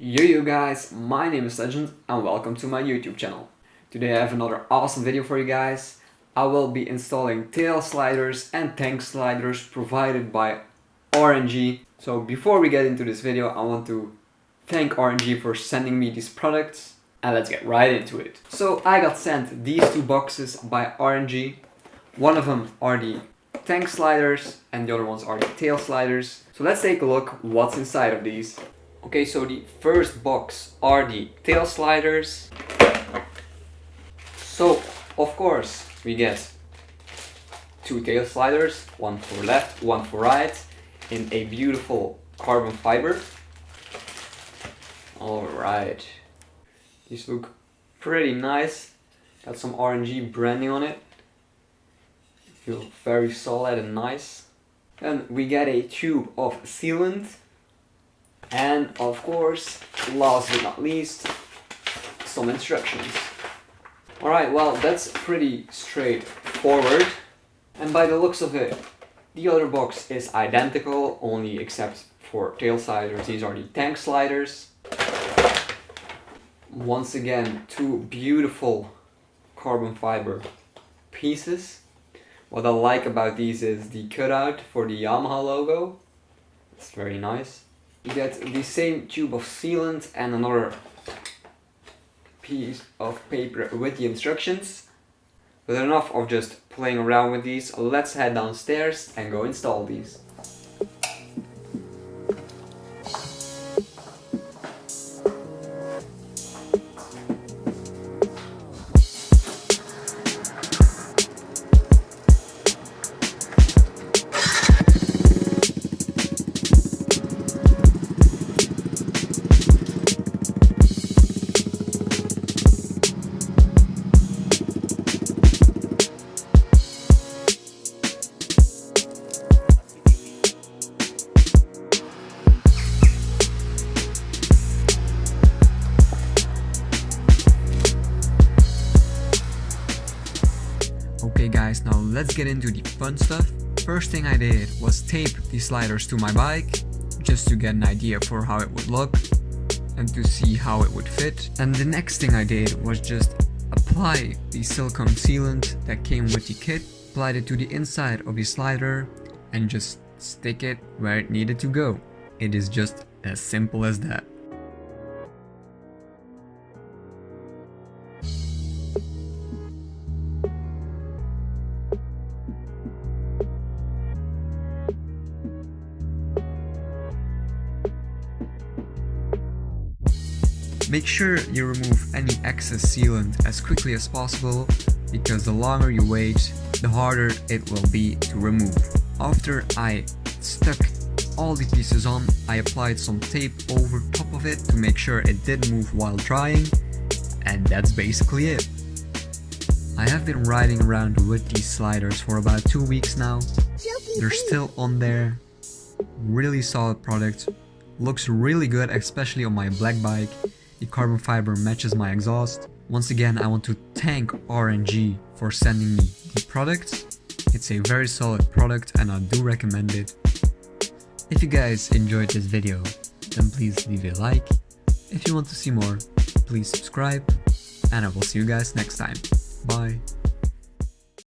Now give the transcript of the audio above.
Yo you guys, my name is Legend and welcome to my YouTube channel. Today I have another awesome video for you guys. I will be installing tail sliders and tank sliders provided by R&G. So before we get into this video, I want to thank R&G for sending me these products and let's get right into it. So I got sent these two boxes by R&G. One of them are the tank sliders and the other ones are the tail sliders. So let's take a look what's inside of these. Okay, so the first box are the tail sliders. So, of course, we get two tail sliders, one for left, one for right, in a beautiful carbon fiber. Alright, these look pretty nice. Got some R&G branding on it. Feel very solid and nice. Then we get a tube of sealant. And of course, last but not least, some instructions. Alright, well, that's pretty straightforward. And by the looks of it, the other box is identical, only except for tail sliders. These are the tank sliders. Once again, two beautiful carbon fiber pieces. What I like about these is the cutout for the Yamaha logo. It's very nice. You get the same tube of sealant and another piece of paper with the instructions. But enough of just playing around with these, let's head downstairs and go install these. Okay guys, now let's get into the fun stuff. First thing I did was tape the sliders to my bike, just to get an idea for how it would look and to see how it would fit. And the next thing I did was just apply the silicone sealant that came with the kit, applied it to the inside of the slider and just stick it where it needed to go. It is just as simple as that. Make sure you remove any excess sealant as quickly as possible, because the longer you wait, the harder it will be to remove. After I stuck all the pieces on, I applied some tape over top of it to make sure it didn't move while drying, and that's basically it. I have been riding around with these sliders for about 2 weeks now. They're still on there. Really solid product. Looks really good, especially on my black bike. The carbon fiber matches my exhaust. Once again, I want to thank R&G for sending me the product. It's a very solid product and I do recommend it. If you guys enjoyed this video, then please leave a like. If you want to see more, please subscribe. And I will see you guys next time. Bye.